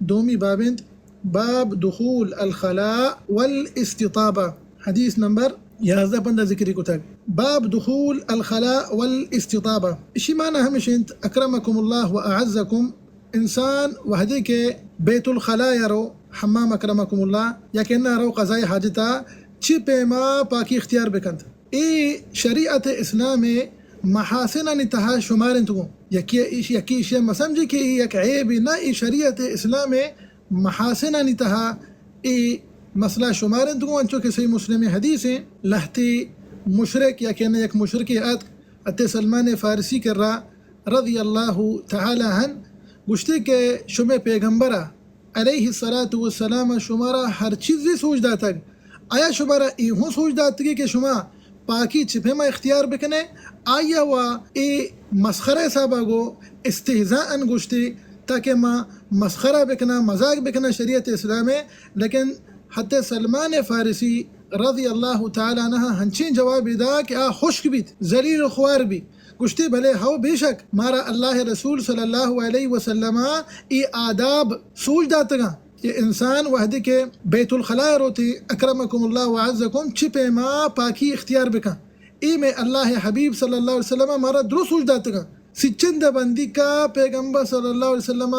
دومی بابند باب دخول الخلاء والاستطابة حدیث نمبر 11 ذکری کو تک باب دخول الخلاء والاستطابة اسی معنی ہمیشہ اکرمکم اللہ و اعزکم انسان وحدی کے بیت الخلاء یارو حمام اکرمکم اللہ یا کہنا رو قضاء حاجتا چی پیما پاکی اختیار بکند ای شریعت اسلام محاسن نتہا شمار انتگو یکی شیئے مسمجی کہ یک عیبی نا ای شریعت اسلام محاسن نتہا ای مسئلہ شمار انتگو انچو کہ صحیح مسلم حدیث ہیں لہتی مشرک یا کہنا یک مشرکی ات سلمان فارسی کر رہا رضی اللہ تعالی عنہ گشتے کہ شمع پیغمبرہ علیہ السلام شمارہ ہر چیزی سوچ دا تک آیا شمارہ ای ہوں سوچ دا تکی کہ شما پاکی چھپے ما اختیار بکنے آیا و ای مسخرہ صاحبہ گو استہزاءً گشتے تاکہ ما مسخرہ بکنا مذاق بکنا شریعت اسلام ہے لیکن حتی سلمان فارسی رضی اللہ تعالی عنہ ہنچین جواب دا کہ خشک بیت ذلیل و خوار بھی گشتے بھلے ہو بے شک مارا اللہ رسول صلی اللہ علیہ وسلم ای آداب سوچ داتگا کہ انسان وحدی کے بیت الخلاء روتی اکرمکم اللہ وعزکم چھپے ما پاکی اختیار بکا ای میں اللہ حبیب صلی اللہ علیہ وسلم مارا درست سوچ داتگا سچند بندی کا پیغمبر صلی اللہ علیہ وسلم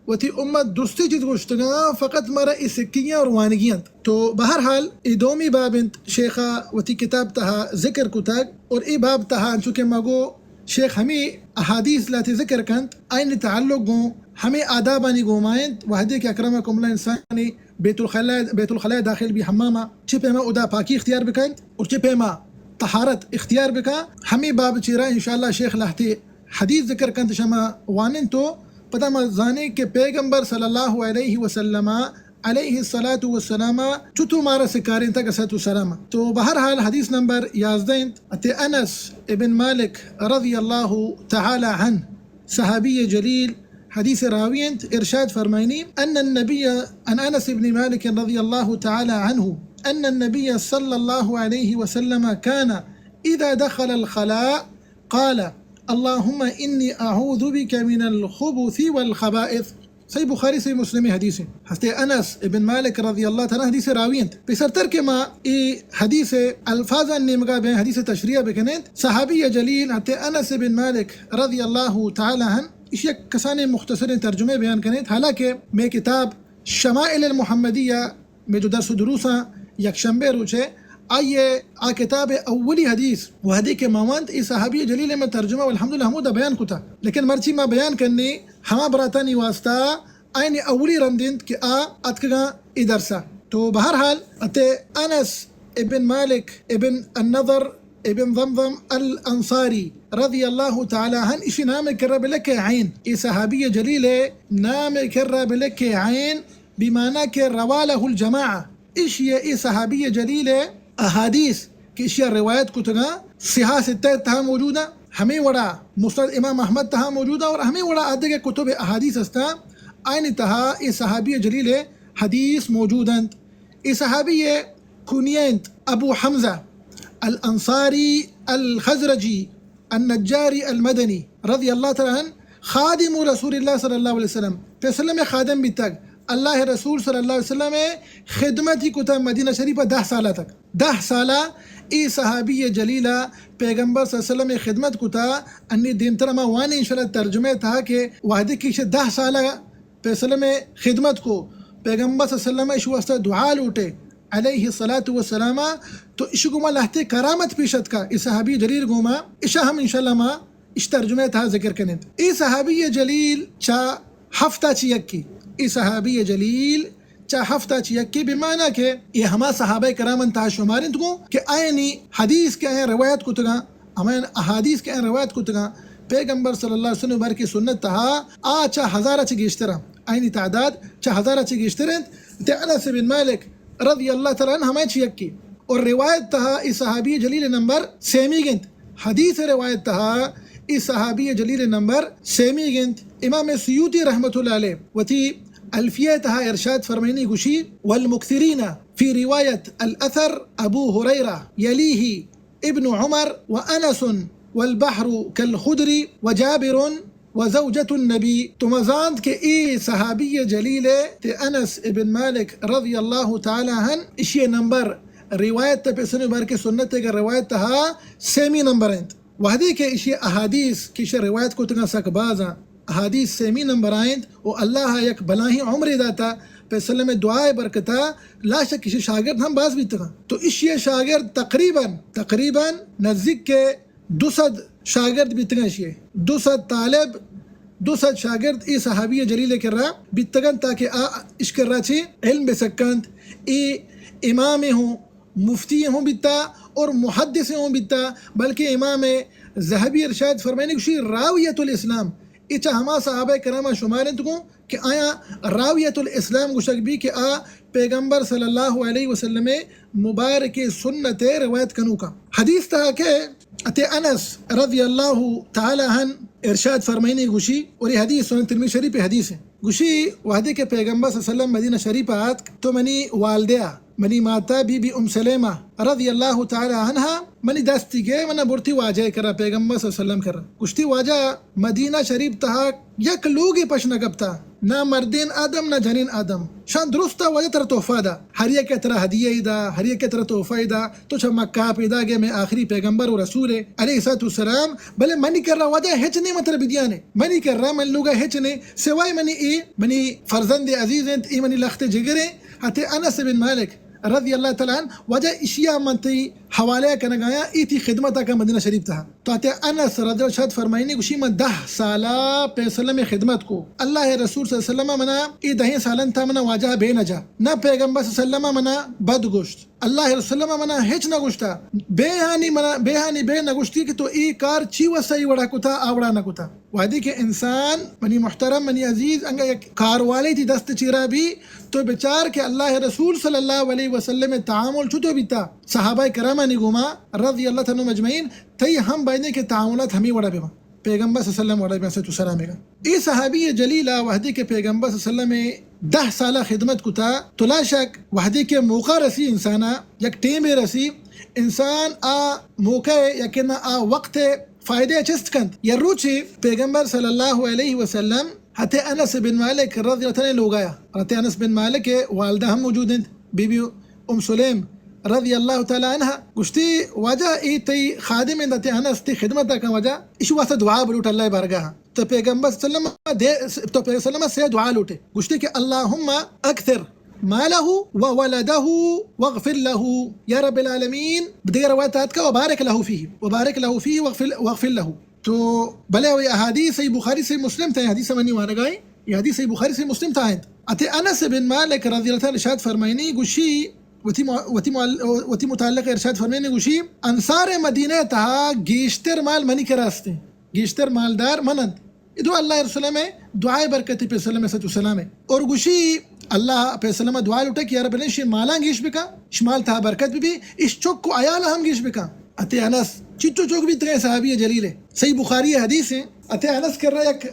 وتی امت درستی چیز گوشتگا فقط مارا ای سکیاں اور وانگیاں تو بہرحال ای دومی بابند شیخہ وتی کتاب تہا ذکر کتاگ اور ای باب تہا چونکہ مگو شیخ ہمیں احادیث لاتی ذکر کنت این تعلق گوں ہمیں آدابانی گومائند وحدی کہ اکرمکم اللہ انسانی بیت الخلاء داخل بھی حمامہ چھپے ما ادا پاکی اختیار بکند اور چھپے ما طہارت اختیار بکا ہمیں باب چیرہ انشاءاللہ شیخ لاتی حدیث ذکر کنت شما وانن تو پتہ مزانے کہ پیغمبر صلی اللہ علیہ وسلم علیہ السلام چتو مارا سکارین تک اسات السلام تو بہرحال حدیث نمبر 11 ات انس ابن مالک رضی اللہ تعالی عنہ صحابی جلیل حدیث راوینت ارشاد فرمائنی ان النبی ان انس ابن مالک رضی اللہ تعالی عنہ ان النبی صلی اللہ علیہ وسلم كان اذا دخل الخلاء قال اللهم انی اعوذ بک من الخبث والخبائث صحیح بخاری صحیح مسلمی حدیث ہے حضرت انس ابن مالک رضی اللہ تعالی حدیث راویند پسر ترک ما ای حدیث الفاظ نمگا بین حدیث تشریح بکنند صحابی جلیل حضرت انس ابن مالک رضی اللہ تعالی عنہ اس یک کسان مختصر ترجمے بیان کنند حالانکہ میں کتاب شمائل المحمدیہ میں جو درس و دروساں یک شنبے روچے آئیے آ کتاب اولی حدیث وحدی کے ماوند اس صحابی جلیل میں ترجمہ والحمدللہ ہمودہ بیان کتا لیکن مرچی ما بیان کرنی ہما براتانی واسطہ آئین اولی رندند کہ اتکگا ادرسا تو بہرحال ات انس ابن مالک ابن النضر ابن ضمضم الانصاری رضی اللہ تعالی عنہ اسی نام کرر بلک عین ای صحابی جلیل نام کرر بلک عین بمعنی کہ روالہ الجماعہ ای صحابی جلیل احادیث کی اشیاء روایت کو تگا صحاح ستہ تہا موجودہ ہمیں وڑا مسند امام احمد تہا موجودہ اور ہمیں وڑا آدھے کے کتب احادیث استا آئین تہا ای صحابی جلیل حدیث موجودند ای صحابی کنیند ابو حمزہ الانصاری الخزرجی النجاری المدنی رضی اللہ تعالی عنہ خادم رسول اللہ صلی اللہ علیہ وسلم فیصلہ خادم بھی تک اللہ رسول صلی اللہ علیہ وسلم خدمتی کتا مدینہ شریفہ 10 سالہ تک 10 سالہ ای صحابی جلیلہ پیغمبر صلی اللہ علیہ وسلم خدمت کتا انی دیمترمہ وانی انشاءاللہ ترجمہ تھا کہ وحدی کی 10 سالہ پیغمبر میں خدمت کو پیغمبر صلی اللہ علیہ وسلم اس واسطہ دعا لوٹے علیہ السلام تو اشو گما لہتے کرامت پیشت کا ای صحابی جلیل گما اشا ہم انشاءاللہ ما اس ترجمہ تھا ذکر کنید ای صحابی جلیل چا ہفتہ چیک کی ای صحابی جلیل چا ہفتہ چیک کی بمعنی کہ یہ ہما صحابہ کرام انتہا شمارند کو کہ آئینی حدیث کے آئین روایت کو تگا ہمیں احادیث کے آئین روایت کو تگا پیغمبر صلی اللہ علیہ وسلم برکی سنت تہا چا ہزارہ چی گیشترہ آئینی تعداد چا ہزارہ چی گیشترند تے انس بن مالک رضی اللہ تعالیٰ عنہ ہمیں چیک کی اور روایت تہا ای صحابی جلیل نمبر سیمی گنت حدیث روایت تہا ای صحابی جلیل نمبر سیمی گنت امام سیوطی رحمت اللہ علیہ وتی الفیتها ارشاد فرمینی گوشی والمکثرین فی روایت الاثر ابو ہریرہ یلیہ ابن عمر وانس والبحر كالخدر وجابر وزوجة النبي تمزاند کے ای صحابی جلیل تے انس ابن مالک رضی اللہ تعالی عنہ اشی نمبر روایت تا پیسن بار کے سنت کا روایت تہا سیمی نمبر انت وحدی کے اشی احادیث کی روایت کو تنگا سک بازا احادیث سیمی نمبر آئند و اللہ یک بلاہی عمر داتا پیسلم میں دعائے برکتا لا شک کسی شاگرد ہم باز بھی تگا تو اشی شاگرد تقریباً نزدیک کے 200 شاگرد بھی تگا اشی 200 طالب 200 شاگرد ای صحابی جلیل کر رہا بیتگن تاکہ اش کر رہا چی علم بسکند ای امام ہوں مفتی ہوں بیتا اور محدث ہوں بیتا بلکہ امام ذہبی ارشاد فرمائنے کشی راویت الاسلام اچھا ہما صحابہ کرامہ شمارن تکوں کہ آیا راویت الاسلام گوشک بھی کہ پیغمبر صلی اللہ علیہ وسلم مبارک سنت روایت کنو کا حدیث تھا کہ اتے انس رضی اللہ تعالی عنہ ارشاد فرمائنے گوشی اور یہ حدیث سنن ترمذی شریف حدیث ہے گوشی وحدے کے پیغمبر صلی اللہ علیہ وسلم مدینہ شریف آت تو منی والدہ منی ماتا بی بی سلیمہ رضی اللہ تعالی عنہ منی دستی گئے منا برتی واجہ کرا پیغمبر صلی اللہ علیہ وسلم کرا کشتی واجہ مدینہ شریف تہا یک لوگی پشنا گبتا نہ مردین آدم نہ جنین آدم شان درستا واجہ تر تحفہ دا ہر یک تر ہدیہ دا ہر یک تر تحفہ دا تو چھ مکہ پیدا گئے میں آخری پیغمبر و رسول علیہ السلام بلے منی کر رہا واجہ ہچ نہیں مطلب دیانے منی کر رہا من لوگا ہچ نہیں سوائے منی فرزند عزیز ہیں ای منی لخت جگرے ہتے انس بن مالک رضی اللہ تعالیٰ عنہ وجہ اشیاء منتی حوالے کنگایا ایتی خدمتا کا مدینہ شریف تھا تو آتے انس رضی اللہ شاید فرمائنی گوشی من 10 سالہ پیغمبر خدمت کو اللہ رسول صلی اللہ علیہ وسلم منا ای 10 سالن تھا منا واجہ بے نجا نہ پیغمبر صلی اللہ علیہ وسلم منا بد گوشت اللہ رسول اللہ منا ہچ نہ گوشتا بے نہ گوشتی کہ تو ای کار چی وسائی وڑا کتا آوڑا نہ کتا وادی کہ انسان منی محترم منی عزیز انگا یک کار والی تھی دست چیرا بھی تو بچار کہ اللہ رسول صلی اللہ علیہ وسلم تعامل چھتو بیتا صحابہ کرامہ نگوما رضی اللہ تعالیٰ مجمعین تھی ہم بائنے کے تعاملات ہمیں وڑا بیما پیغمبر صلی اللہ علیہ وسلم وڑا بیما سے سلامے گا ای صحابی جلیلہ وحدی کے پیغمبر صلی اللہ علیہ وسلم 10 سالہ خدمت کتا تو لا شک وحدی کے موقع رسی انسانا یک ٹیم رسی انسان موقع یکن وقت فائدے چست کند یا روچی پیغمبر صلی اللہ علیہ وسلم حتی انس بن مالک رضی اللہ عنہ لوگ آیا حتی انس بن مالک کے والدہ ہم موجود ہیں بی بی سلیم رضی اللہ تعالی عنہ گشتی وجہ ای تی خادم اندتی انس تی خدمت کا وجہ ایشو واسطہ دعا بلوٹ اللہ بارگاہ تو پیغمبر صلی اللہ علیہ وسلم سے دعا لوٹے گشتی کہ اللہم اکثر ماله وولده واغفر له يا رب العالمین بدیگر روایتات کا وبارک له فيه واغفر له تو بلے وہ احادیث صحیح بخاری سے مسلم تھا حدیث منی وہاں گئے یہ حدیث صحیح بخاری سے مسلم تھا اتے انس بن مالک رضی اللہ عنہ ارشاد فرمائنی گوشی وتی متعلق ارشاد فرمائنی گوشی انصار مدینہ تہا گیشتر مال منی کے راستے گیشتر مالدار منند ادو اللہ رسول میں دعائے برکتی پہ سلم سلام اور گوشی اللہ پہ سلم دعا لوٹے کہ یا رب نے مالا گیش بکا شمال تھا برکت بھی اس چوک کو آیالا ہم گیش بکا اتے انس چچو چوک بھی ترے صحابی جلیل ہے صحیح بخاری حدیث ہے اتے انس کر رہا یک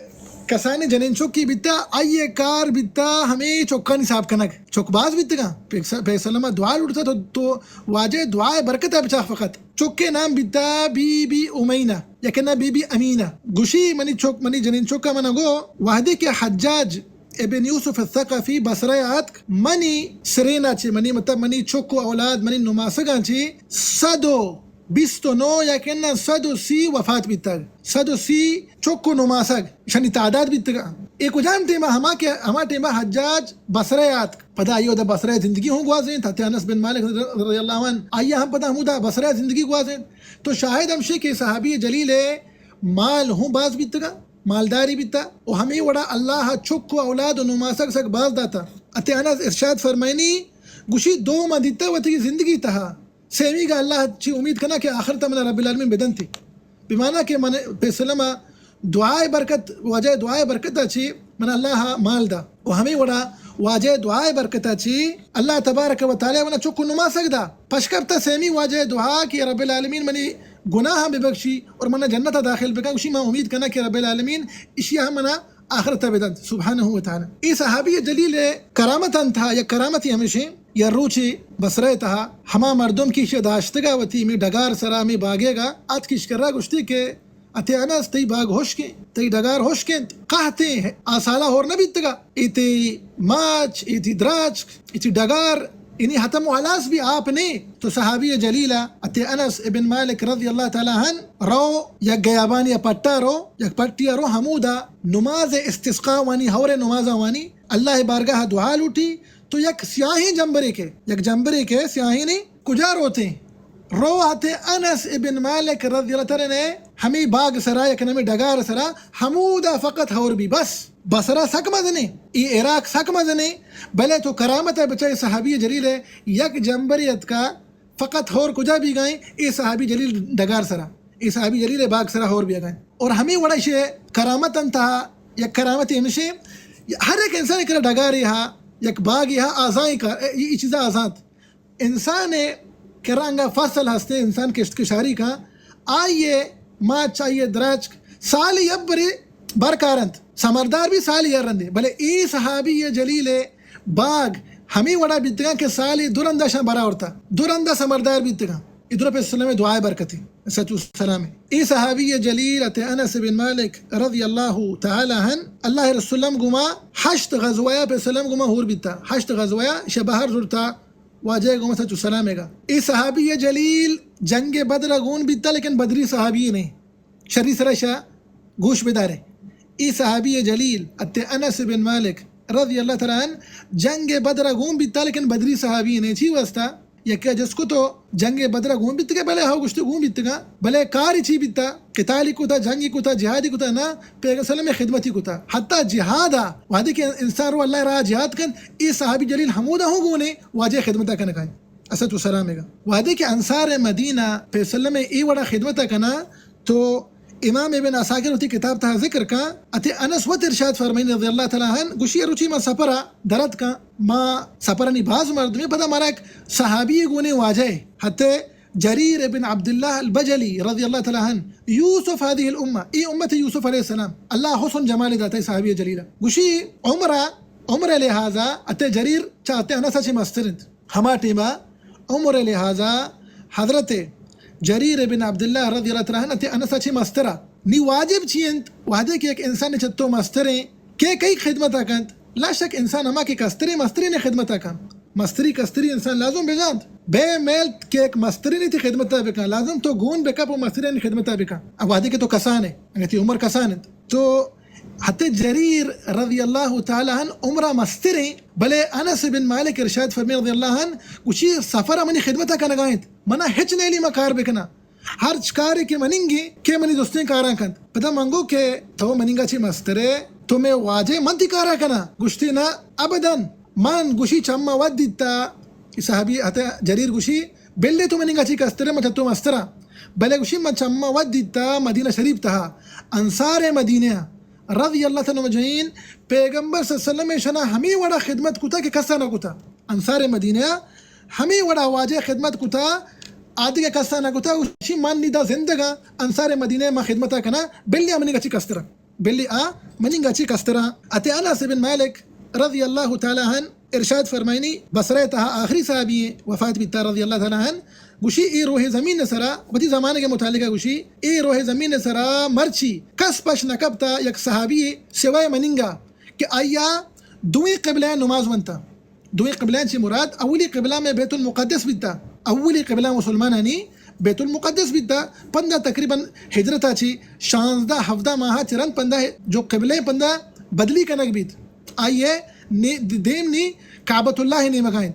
کسانی جنین چوک کی بیتا آئیے کار بیتا ہمیں چوکا نصاب کنک چوک باز بیتا گا پہ سلم دعا لوٹتا تو واجہ دعا برکت ہے بچا فقط چوک کے نام بیتا بی بی امیینہ یا کہنا بی بی امینہ گوشی منی جنین چوک کا منہ گو وحدی کے حجاج ابن یوسف الثقفی بصریات منی سرینا چی منی چوکو اولاد منی نماسگاں چی 129 یا کہنا 130 وفات بیتا 130 چوکو نماسگ شانی تعداد بیتا گا ایک جان ٹیمہ ہما ٹیمہ حجاج بصریات پدا آئیو دا بصریات زندگی ہوں گوازیں تھا انس بن مالک رضی اللہ عنہ آئیہ ہم پدا ہموں دا بصریات زندگی گوازیں تو شاہد ہمشے کے صحابی جلیل مال ہوں باز بیتا گا مالداری بیتا و ہمیں وڑا اللہ چکو اولاد و نماسک سک باز داتا اتے انس ارشاد فرمائنی گوشی 2 مدیتا وطی زندگی تہا سیمی کا اللہ چی امید کنا کہ آخر تا من رب العالمین بدن تھی بمانا کہ من پیسلم دعائے برکت واجہ دعائے برکتا چی من اللہ مال دا و ہمیں وڑا واجہ دعائے برکتا چی اللہ تبارک و تعالی ونا چکو نماسک دا پشکبتا سیمی واجہ دعا کہ رب العالمین منی گناہ بے بخشی اور منا جنت داخل بکا اسی میں امید کرنا کہ رب العالمین اشیاء منا آخرت بدن سبحانہ و تعالی ای صحابی جلیل کرامتاً تھا یا کرامتی ہمیشہ یا روچی بسرے تھا ہما مردم کی شداشتگا وتی میں ڈگار سرا میں باگے گا آت کش کر رہا گشتی کہ اتے انس تی باغ ہوشکیں تی ڈگار ہوشکیں قحتے آسالا ہور نبیتگا ایتی ماچ ایتی دراچ ایتی ڈگار انہی حتم علاس بھی آپ نے تو صحابی جلیلہ اتے انس ابن مالک رضی اللہ تعالی عنہ رو یک گیابانی پٹا رو یک پٹیا رو حمودا نماز استسقاء وانی ہور نمازا وانی اللہ بارگاہ دعا لوٹی تو یک سیاہی جنبرے کے یک جنبرے کے سیاہی نہیں کجا روتے رو آتے انس ابن مالک رضی اللہ تعالی نے ہمیں باغ سرا یک نمی ڈگار سرا حمودا فقط ہور بھی بس بسرا سک مزنے ای عراق سک مزنے بلے تو کرامت ہے بچائے صحابی جلیل ہے یک جنبریت کا فقط ہور کجا بھی گئیں ای صحابی جلیل ڈگار سرا ای صحابی جلیل باغ سرا ہور بھی گئیں اور ہمیں وڑا شے کرامت انتہا یک کرامت ہمشے ہر ایک انسان ایک ڈگار یہاں یک باغ یہاں آزائیں کا یہ چیزیں آزاد انسان کرانگا فصل ہستے انسان کشاری کا آئیے ماچ چاہیے دراچ سالی ابری برکارند سمردار بھی سالی یرندے بلے ای صحابی جلیل باغ ہمیں وڑا بیتگا کہ سالی درندہ شاہ برا ہوتا درندہ سمردار بیتگا ادھر پہ السلام دعائے برکتی سچو السلام ای صحابی جلیل اتے انس بن مالک رضی اللہ تعالی عنہ اللہ رسول اللہ گما 8 غزویا پہ سلام گما ہور بیتا 8 غزویا شبہر زورتا واجہ گما سچو السلام گا ای صحابی جلیل جنگ بدر گون بیتا لیکن بدری صحابی نہیں شری سرشا گوش بدارے ای صحابی جلیل اتے انس بن مالک رضی اللہ تعالی عنہ جنگ بدر گون بیتا لیکن بدری صحابی نہیں چھی واسطہ یک جس کو تو جنگ بدر گون بیت کے بلے ہاو گشت گون بیت گا بلے کاری چی بیتا قتالی کو تھا جنگی کو تھا جہادی کو تھا نا پیغمبر صلی اللہ علیہ وسلم خدمتی کو تھا حتی جہادا وعدے کہ انسان رو اللہ راہ جہاد کن ای صحابی جلیل حمودہ ہوں گونے واجہ خدمتا کن کھائیں اسد و سلام گا وعدے کہ انصار مدینہ پہ سلم ای وڑا خدمتا کنا تو امام ابن عساکر ہوتی کتاب تھا ذکر کا اتے انس وط ارشاد فرمائن رضی اللہ تعالیٰ عنہ گوشی روچی ما سپرا درد کا ما سپرانی باز مرد میں پتا مارا ایک صحابی گونے واجہ حتی جریر ابن عبداللہ البجلی رضی اللہ تعالیٰ عنہ یوسف هذه الامہ ای امت یوسف علیہ السلام اللہ حسن جمال داتا ہے صحابی جلیلہ گوشی عمر لہذا اتے جریر چاہتے انسا چھ مسترند ہما ٹیما عمر لہذا حضرت جریر ابن عبداللہ رضی اللہ تعالیٰ عنہ تے انسا چھ مسترہ نی واجب چیند وعدے کہ ایک انسان نے چھتو مستریں کہ کئی خدمت آکند لا شک انسان اما کی کستری مستری نے خدمت آکند مستری کستری انسان لازم بجاند بے میل کہ ایک مستری نے تی خدمت بکا لازم تو گون بکا پو مستری نے خدمت بکا اب وعدے کہ تو کسان ہے اگر تی عمر کسان ہے تو حتی جریر رضی اللہ تعالی عنہ عمرہ مستریں بلے انس بن مالک ارشاد فرمی رضی اللہ عنہ کچھی سفر منی خدمتا کا نگائیں منا ہچ نیلی مکار بکنا ہر چکاری کے مننگی کہ منی دوستیں کارا کند پتا منگو کہ تو مننگا چی مسترے تو میں واجہ من تی کارا کنا گشتی نا ابداً من گوشی چما ود دیتا صحابی حتی جریر گوشی بلے تو مننگا چی کسترے مچا تو مسترہ بلے گوشی من چما ود دیتا مدینہ شریف تہا انصار مدینہ رضی اللہ تعالیٰ مجھین پیغمبر صلی اللہ علیہ وسلم شنا ہمیں وڑا خدمت کتا کہ کسا نہ کتا انصار مدینہ ہمیں وڑا واجہ خدمت کتا آدھی کا کسا نہ کتا اسی مان نیدہ زندگا انصار مدینہ ما خدمتا کنا بلی آمنی گا چی کسترا بلی منی گا چی کسترا اتے انس بن مالک رضی اللہ تعالیٰ عنہ ارشاد فرمائنی بصرہ تہا آخری صحابی وفات بیتا رضی اللہ تعالیٰ عنہ گوشی ای روح زمین سرا وتی زمانے کے متعلقہ گوشی ای روح زمین سرا مرچی کس پش نکبتا یک صحابی سوائے مننگا کہ آیا دوئی قبلہ نماز ونتا دوئی قبلہ چی مراد اولی قبلہ میں بیت المقدس بیتا اولی قبلہ مسلمانانی بیت المقدس بیتا پندہ تقریباً ہجرتا چی 16-17 ماہ چرن پندہ جو قبلہ پندہ بدلی کنک بیت آئیے دیم نی کعبۃ اللہ نی مگائیں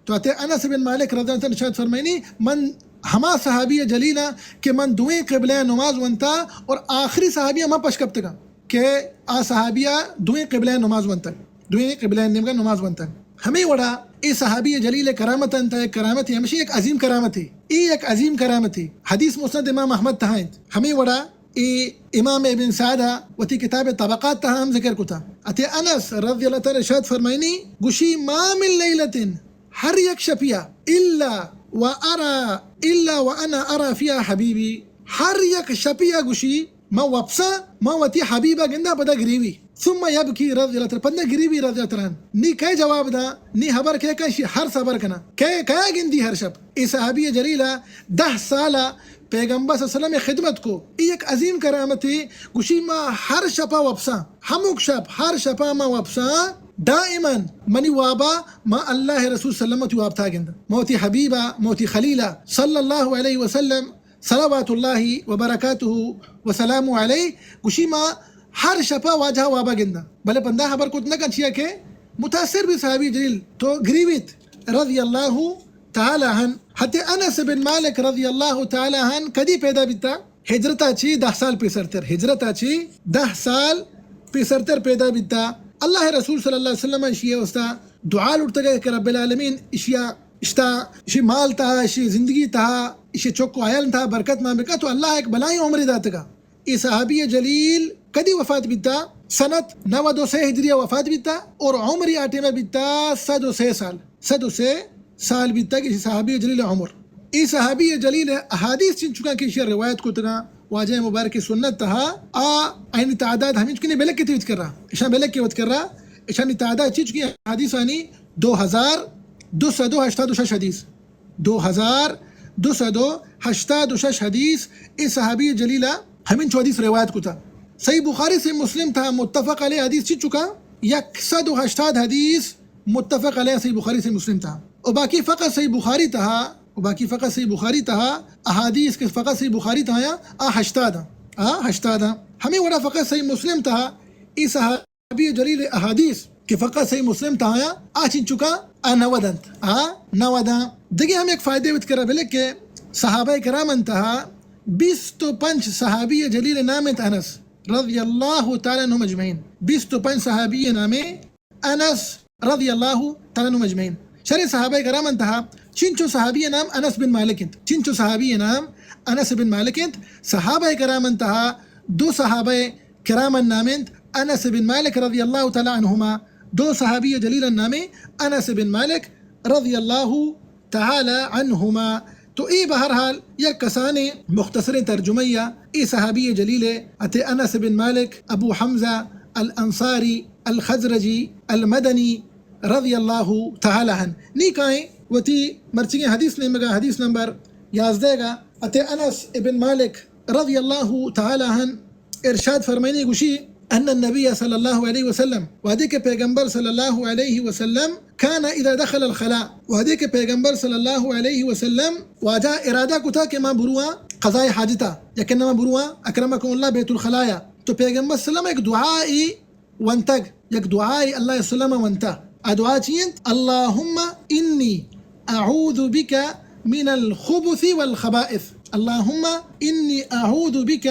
تو اتے انس بن مالک رضی اللہ عنہ ارشاد فرمائنی من ہما صحابی جلیلہ کہ من دوئیں قبلہ نماز ونتا اور آخری صحابی ہما پشکبتگا کہ آ صحابیہ دوئیں قبلہ نماز ونتا دوئیں قبلہ نماز ونتا ہمیں وڑا ای صحابی جلیل کرامت انتا ایک کرامت ہے ہمشی ایک عظیم کرامت ہے ایک عظیم کرامت ہے حدیث مسند امام احمد تہائیں ہمیں وڑا امام ابن سعدہ وتی کتاب طبقات تہا ہم ذکر کتا اتے انس رضی اللہ تعالی ارشاد فرمائنی گوشی ما من لیلت ہر یک شپیہ الا وانا ارى فيها حبیبی ہر یک شپیہ گوشی ما وپسا ما وتی حبیبہ گندہ پدا گریوی ثم يبكي رضي الله پندہ گری بھی رضی اللہ عنہ نی کئی جواب دا نی خبر کہ کنشی ہر صبر کنا کیا گندی ہر شب. ای صحابی جلیلہ 10 سالہ پیغمبر صلی اللہ علیہ وسلم خدمت کو ای ایک عظیم کرامتی گوشی ما ہر شپا وپسا ہموک شب ہر شپا ما وپسا دائما منی وابا ما اللہ رسول صلی اللہ علیہ وسلم وابتا گند موتی حبیبہ موتی خلیلہ صلی اللہ علیہ وسلم صلوات اللہ وبرکاتہ وسلام علیہ گوشی ما ہر شپا واجہ وابا گندہ بلے پندہ خبر کو اتنا کنچیا کہ متاثر بھی صحابی جلیل تو گریویت رضی اللہ تعالی عنہ. حتی انس بن مالک رضی اللہ تعالی عنہ کدی پیدا بیتا ہجرتا چی 10 سال پیسرتر ہجرتا چی 10 سال پیسرتر پیدا بیتا. اللہ رسول صلی اللہ علیہ وسلم اشیاء وستا دعا لڑتا گئے کہ رب العالمین اشیاء اشتا اشی مال تہا اشی زندگی تہا اشی چوکو عیال تہا برکت مامکا تو اللہ ایک بلائی عمری داتا گا. ای صحابی جلیل کدی وفات بیتا سنت 92 ہجریہ وفات بیتا اور عمری آٹے میں بیتا 106 سال بیتا کہ صحابی جلیل عمر. ای صحابی جلیل احادیث چن چکا کہ اشیاء روایت کو تگا واجہ مبارک سنت تہا این تعداد ہمیں چکنے بلک کی کر رہا اشان بلک کی وقت کر رہا اشان تعداد چی چکی حدیث آنی 2286 حدیث 2286 حدیث. ای صحابی جلیلہ ہمیں چو حدیث روایت کو تھا. صحیح بخاری سے مسلم تھا متفق علیہ حدیث چی چکا 180 حدیث متفق علیہ صحیح بخاری سے مسلم تھا اور باقی فقط صحیح بخاری تھا احادیث کے فقط صحیح بخاری تھا یا 80 ہمیں وڑا فقط صحیح مسلم تھا. اس صحابی جلیل احادیث کہ فقط صحیح مسلم تھا یا چن چکا 90 دیکھیں ہم ایک فائدے وت کرا بلے کہ صحابہ کرام انتہا 25 صحابی جلیل نام انس رضی اللہ تعالیٰ عنہ مجمعین 25 صحابی نام انس رضی اللہ تعالیٰ عنہ مجمعین. شرع صحابہ کرام انتہا چنچو صحابی نام انس بن مالک انس بن مالک صحابہ کرام انتہا 2 صحابہ کرام نام انس بن مالک رضی اللہ تعالیٰ عنہما 2 صحابی جلیل نام انس بن مالک رضی اللہ تعالیٰ عنہما. تو ای بہرحال یا کسانی مختصر ترجمہ ای صحابی جلیل اتے انس بن مالک ابو حمزہ الانصاری الخزرجی المدنی رضی اللہ تعالی عنہ نی کائیں وتی مرچنگ حدیث نے مگا حدیث نمبر 11 گا اتے انس ابن مالک رضی اللہ تعالی عنہ ارشاد فرمائنی گوشی ان النبی صلی اللہ علیہ وسلم وحدی کے پیغمبر صلی اللہ علیہ وسلم كان اذا دخل الخلاء وحدی کے پیغمبر صلی اللہ علیہ وسلم واجہ ارادہ کو تھا کہ ما بروا قضاء حاجتا یکن ما بروا اکرمکم اللہ بیت الخلایا. تو پیغمبر صلی اللہ علیہ وسلم ایک دعائی ونتگ یک دعائی اللہ وسلم ونتا ادعا چین اللہم انی اعوذ بک من الخبث والخبائث اللہم انی اعوذ بک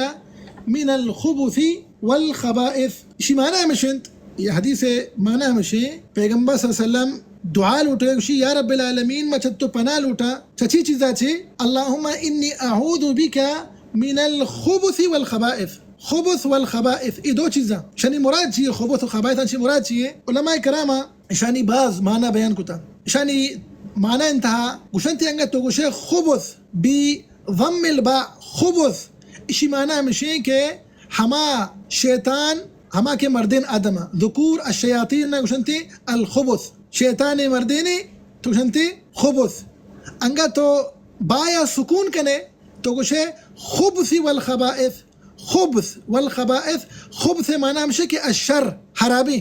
من الخبث والخبائث. اسی معنی ہمشنت یہ حدیث معنی ہمشی پیغمبر صلی اللہ علیہ وسلم دعا لوٹے گوشی یا رب العالمین ما چھتو پناہ لوٹا چچی چیزا چھے اللہم انی اعوذ بک من الخبث والخبائث. خبث والخبائث یہ 2 چیزاں شانی مراد چیئے خبث و خبائث چی مراد چیئے علماء کرامہ شانی بعض معنی بیان کتا شانی معنی انتہا گوشنتی انگا تو گوشے خبث بی ضم الباء خبث اسی معنی ہمشی کہ ہما شیطان ہما کے مردین آدم ذکور الشیاطین گوشنتی الخبث شیطان مردین تو گوشنتی خبث انگا تو بایا سکون کنے تو گوشے خبث والخبائث خبث والخبائث. خبث معنی ہمشہ کہ الشر حرابی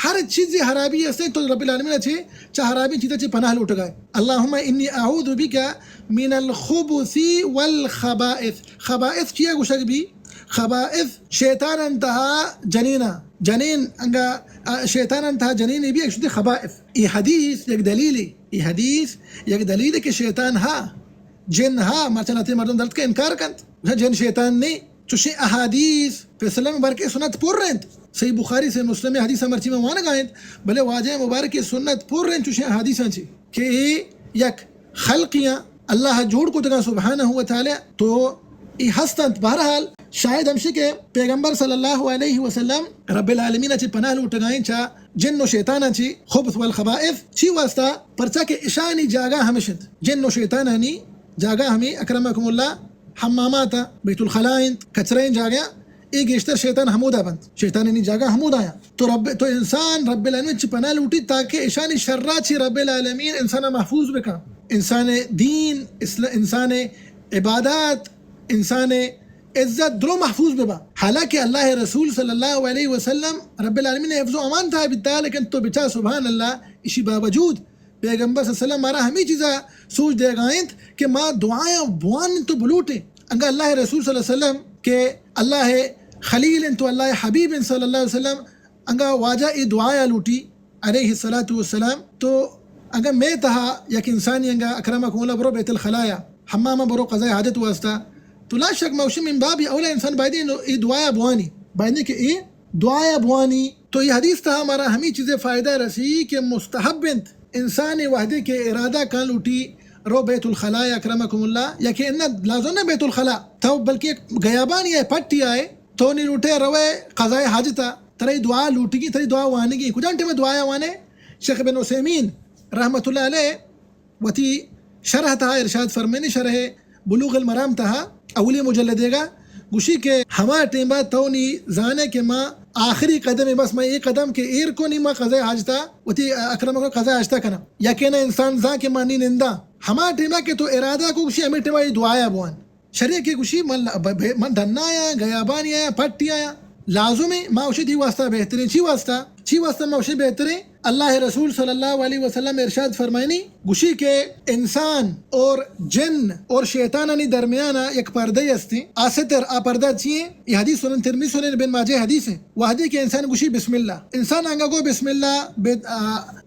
ہر چیز حرابی ہے تو رب العالمین اچھے چاہ حرابی چیزیں چاہ پناہ لوٹ گئے. اللہم انی اعوذ بک من الخبث والخبائث. خبائث چیئے گوشک بھی خبائث شیطان انتہا جنین انگا شیطان انتہا جنین بھی ایک شدی خبائث. یہ حدیث یک دلیل ہے کہ شیطان جن مرچناتی مردم درد کا انکار کند جن شیطان نہیں چوشی احادیث فیصلہ مبارک سنت پور رہند صحیح بخاری سے مسلم حدیث مرچی میں وانا گائند بلے واجہ مبارک سنت پور رہند چوشی احادیث چی کہ یک خلقیاں اللہ جوڑ کو تگا سبحانہ وتعالی تو ای ہستند. بہرحال شاید ہمشی کے پیغمبر صلی اللہ علیہ وسلم رب العالمین چی پناہ لوٹ گائیں چا جن و شیطان چی خبث والخبائث چی واسطہ پرچا کے اشانی جاگا ہمشند جن و شیطانانی جاگا ہمیں اکرمکم اللہ حماماتا بیت الخلائن کچرین جاگیا ای گیشتر شیطان حمودہ بند شیطان انی جاگہ حمود آیا تو انسان رب العالمین چی پناہ لوٹی تاکہ اشانی شرہ چی رب العالمین انسان محفوظ بکا، انسان دین، انسان عبادات، انسان عزت درو محفوظ ببا. حالانکہ اللہ رسول صلی اللہ علیہ وسلم رب العالمین نے حفظ و امان تھا بتا، لیکن تو بچا سبحان اللہ اسی باوجود پیغمبر صلی اللہ علیہ وسلم مارا ہمیں چیزا سوچ دے گائیں کہ ماں دعائیں بوان تو بلوٹے انگا اللہ رسول صلی اللہ علیہ وسلم کہ اللہ خلیل تو اللہ حبیب صلی اللہ علیہ وسلم انگا واجہ ای دعائیں لوٹی علیہ السلام. تو انگا میں تہا یک انسانی انگا اکرمکم اللہ برو بیت الخلایا حمامہ برو قضاء حاجت واسطہ، تو لا شک موشی من بابی اولا انسان بائدی ای دعائیں بوانی بائدی کہ ای دعائیں بوانی. تو یہ حدیث تھا ہمارا ہمیں چیزیں فائدہ رسی کہ مستحب انسان وحدے کے ارادہ کان لوٹی رو بیت الخلاء اکرمکم اللہ، یا کہ انہ لازم نہ بیت الخلاء تو بلکہ غیابانی ہے پٹی آئے تو نہیں لوٹے روے قضاء حاجتا ترہی دعا لوٹی گی ترہی دعا وانی گی کجانٹے میں دعا وانے. شیخ بن عثیمین رحمۃ اللہ علیہ وتی شرح تھا ارشاد فرمینی شرح بلوغ المرام تھا اولی مجلدے گا گوشی کے ہما ٹیمہ تونی زانے کے ماں آخری قدم ہے بس میں ایک قدم کے ایر کو نہیں ماں قضاء حاجتا وتی اکرم کو قضاء حاجتا کنا یا کہ نہ انسان زاں کے مانی نندہ ہما ٹیمہ کے تو ارادہ کو گوشی ہمیں ٹیمہ یہ دعایا بوان شریع کی گوشی من دھنا آیا غیابانی آیا پٹی آیا لازم ہے ماں اوشی دی واسطہ بہترین چی واسطہ ماں اوشی بہترین اللہ رسول صلی اللہ علیہ وسلم ارشاد فرمائنی گوشی کے انسان اور جن اور شیطانانی درمیانہ ایک پردے استی آستر آ پردہ چیئے. یہ حدیث سنن ترمذی سنن ابن ماجہ حدیث ہے وہ حدیث کے انسان گوشی بسم اللہ انسان آنگا گو بسم اللہ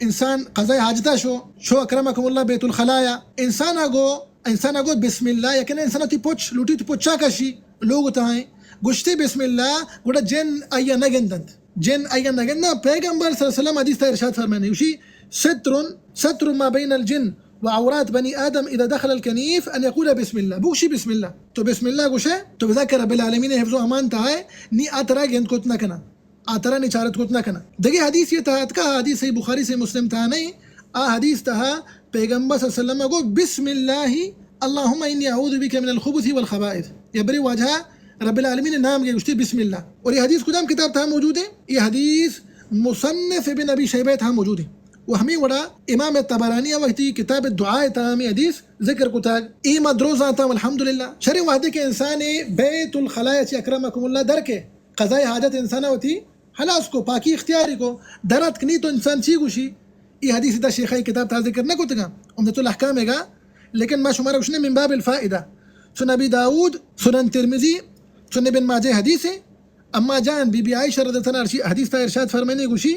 انسان قضاء حاجتہ شو اکرمکم اللہ بیت الخلایا انسان آگو بسم اللہ یقین انسان تی پوچھ لوٹی تی پوچھا کشی لوگ تائیں گشتی بسم اللہ گوڑا جن آیا نگندند جن آیا نگندہ پیغمبر صلی اللہ علیہ وسلم حدیث تا ارشاد فرمانے وشی ستر ما بین الجن وعورات بنی آدم اذا دخل الکنیف ان یقول بسم اللہ بوشی بسم اللہ تو بسم اللہ گوشے تو بذاکر رب العالمین حفظ و امان تا ہے نی آترا گند کت نہ کنا آترا نی چارت کت نہ کنا. دیکھیں حدیث یہ تحت کا حدیث صحیح بخاری سے مسلم تھا نہیں حدیث تہا پیغمبر صلی اللہ علیہ وسلم کو بسم اللہ اللہم انی اعوذ بک من الخبث والخبائث یہ بری واجہ رب العالمین نے نام گیا گشتی بسم اللہ. اور یہ حدیث کدام کتاب تھا موجود ہے یہ حدیث مصنف ابن ابی شیبہ تھا موجود ہے وہ ہمیں وڑا امام طبرانی وقتی کتاب الدعاء تامی حدیث ذکر کو تھا ای مدروزہ تھا الحمدللہ شرع وحدے کے انسان بیت الخلاء چی اکرمکم اللہ در کے قضاء حاجت انسانہ ہوتی حلاس کو پاکی اختیاری کو درت کنی تو انسان چی گوشی یہ حدیث دا شیخائی کتاب تھا ذکر نہ کو تگا عمدۃ الاحکام ہے گا لیکن ما شمارا گوشنے من باب الفائدہ سنن ابی داود سنن ترمذی سنن ابن ماجہ حدیث ہے. اما جان بی بی عائشہ رضی اللہ عنہا حدیث تا ارشاد فرمانے گوشی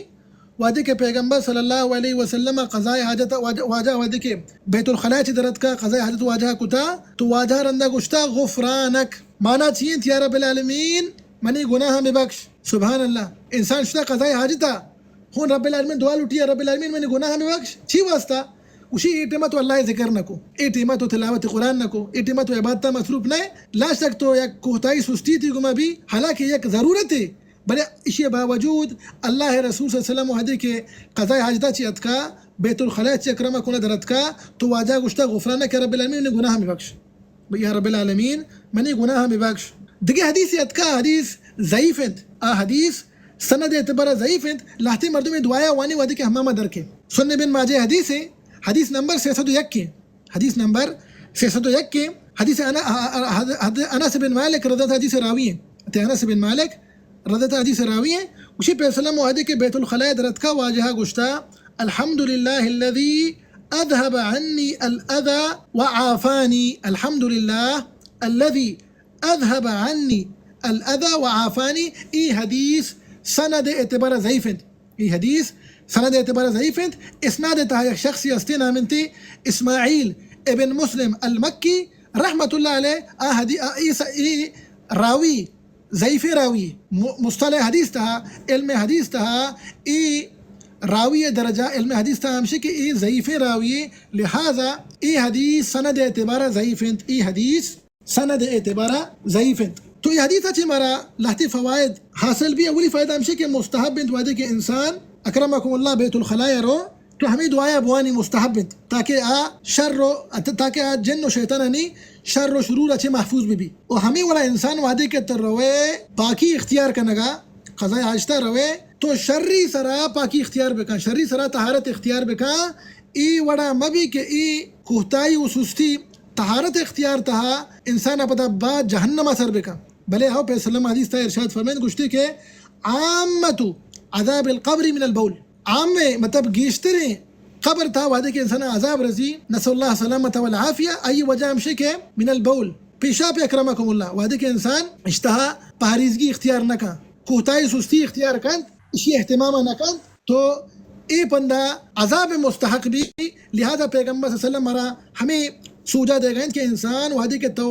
وعدے کے پیغمبر صلی اللہ علیہ وسلم قضاء حاجت واجہ وعدے کے بیت الخلاء چی درد کا قضاء حاجت واجہ کتا تو واجہ رندہ گشتا غفرانک مانا چین یا رب العالمین منی گناہ میں بخش. سبحان اللہ انسان شتا قضاء حاجتا ہون رب العالمین دعا لوٹیا رب العالمین منی گناہ میں بخش چی واسطہ اسی ایٹیمہ تو اللہ ذکر نہ کو ایٹیمہ تو تلاوت قرآن نہ کو ایٹیمہ تو عبادتہ مصروف نہ لا شک تو یک کوہتائی سستی تھی گما بھی حالانکہ یک ضرورت ہے بلے اسی باوجود اللہ رسول صلی اللہ علیہ وسلم وحدے کے قضاء حاجتہ چی اتکا بیت الخلاء چی اکرمکم درد کا تو واجہ گشتا غفرانہ کہ رب العالمین نے گناہ میں بخش یا رب العالمین منی گناہ میں بخش. دیکھیں حدیث اتکا حدیث ضعیف ہے حدیث سند اعتبار ضعیف ہے لاہتی مردوں میں دعایا وانی وحدے کے ہمامہ در کے سنن ابن ماجہ حدیث ہے حدیث نمبر 601 کے حدیث نمبر 601 کے حدیث انس بن مالک رضی اللہ حدیث راوی ہے انس بن مالک رضی اللہ حدیث راوی ہے اسی پہ وسلم وحدے کے بیت الخلاء درد کا واجہ گشتا الحمدللہ الذی اذهب عنی الاذى وعافانی الحمدللہ الذی اذهب عنی الاذى وعافانی. ای حدیث سند اعتبار ضعیف ہے ای حدیث سند اعتبار ضعیف ہے اسناد تہا یک شخصی استی نامنتی اسماعیل ابن مسلم المکی رحمت اللہ علیہ راوی ضعیف راوی مصطلح حدیث تہا علم حدیث تہا ای راوی درجہ علم حدیث تہا ہمشی کہ ای ضعیف راوی لہذا ای حدیث سند اعتبار ضعیف ہے ای حدیث سند اعتبار ضعیف ہے. تو یہ حدیث اچھی مارا لاہتی فوائد حاصل بھی اولی فائدہ ہمشی کہ مستحب بنت وعدے کے انسان اکرمکم اللہ بیت الخلاء رو تو ہمیں دعائیں بوانی مستحب تاکہ تاکہ جن و شیطانانی شر و شرور اچھے محفوظ بھی اور ہمیں والا انسان وعدے کے تر روے پاکی اختیار کرنگا قضاء حاجتہ روے تو شرری سرا پاکی اختیار بکا شرری سرا طہارت اختیار بکا ای وڑا مبی کہ ای کوہتائی و سستی طہارت اختیار تہا انسان پتہ با جہنم اثر بکا بلے ہو پہ سلم حدیث تا ارشاد فرمائیں گشتی کہ عامت عذاب القبر من البول عام میں مطلب گیشتریں قبر تھا وعدے کے انسان عذاب رضی نسل اللہ سلامت والعافیہ ای وجہ ہمشے کے من البول پیشاب اکرمکم اللہ وعدے کے انسان اشتہا پہریزگی اختیار نہ کن کوہتائی سستی اختیار کن اسی اہتمام نہ کن تو اے پندہ عذاب مستحق بھی لہذا پیغمبر صلی اللہ علیہ وسلم مرا ہمیں سوجا دے گئے کہ انسان وعدے کے تو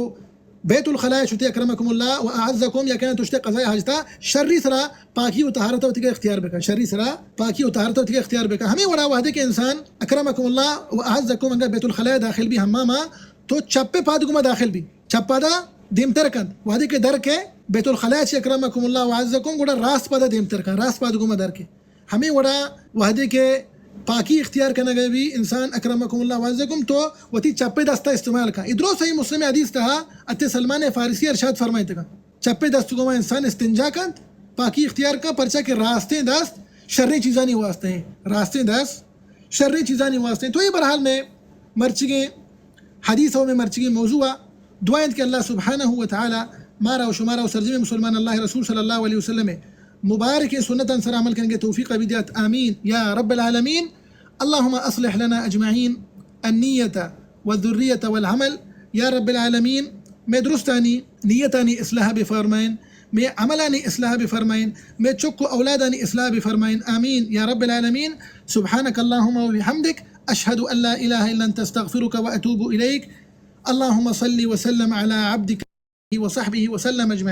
بیت الخلاء شتی اکرمکم اللہ و اعزکم یا کہنا تشتے قضاء حاجتا شرری سرا پاکی و طہارت و تکے اختیار بکا شرری سرا پاکی و طہارت و تکے اختیار بکا ہمیں وڑا وعدے کے انسان اکرمکم اللہ و اعزکم انگا بیت الخلاء داخل بھی ہماما تو چپے پادگما داخل بھی چپا دا دیمتر کند وعدے کے در کے بیت الخلاء چی اکرمکم اللہ و اعزکم گوڑا راست پادا دیمتر کند راست پادگما در کے ہمیں وڑا وعدے کے پاکی اختیار کرنا گئے بھی انسان اکرمکم اللہ وعزکم تو وتی چپے دستا استعمال کا ادرو صحیح مسلم حدیث تہا اتے سلمان فارسی ارشاد فرمائے تھا چپے دست کو انسان استنجا کند پاکی اختیار کا پرچہ کے راستے دست شرری چیزانی واسطے ہیں راستے دست شرری چیزانی واسطے ہیں تو یہ برحال میں مرچگے حدیثوں میں مرچگے موضوع دعائیں کہ اللہ سبحانہ و تعالی مارا و شمارا و سرزم مسلمان اللہ رسول صلی اللہ علیہ وسلم مبارک سنت انصر عمل کریں گے توفیق بدیات آمین یا رب العالمین اللہم اصلح لنا اجمعین النیت والذریت والعمل یا رب العالمین میں درستانی نیتانی اصلاح بفرمائن میں عملانی اصلاح بفرمائن میں چک اولادانی اصلاح بفرمائن آمین یا رب العالمین سبحانک اللہم و بحمدک اشہد ان لا الہ الا انت استغفرک و اتوب الیک اللہم صلی وسلم علی عبدک وصحبہ وسلم اجمعین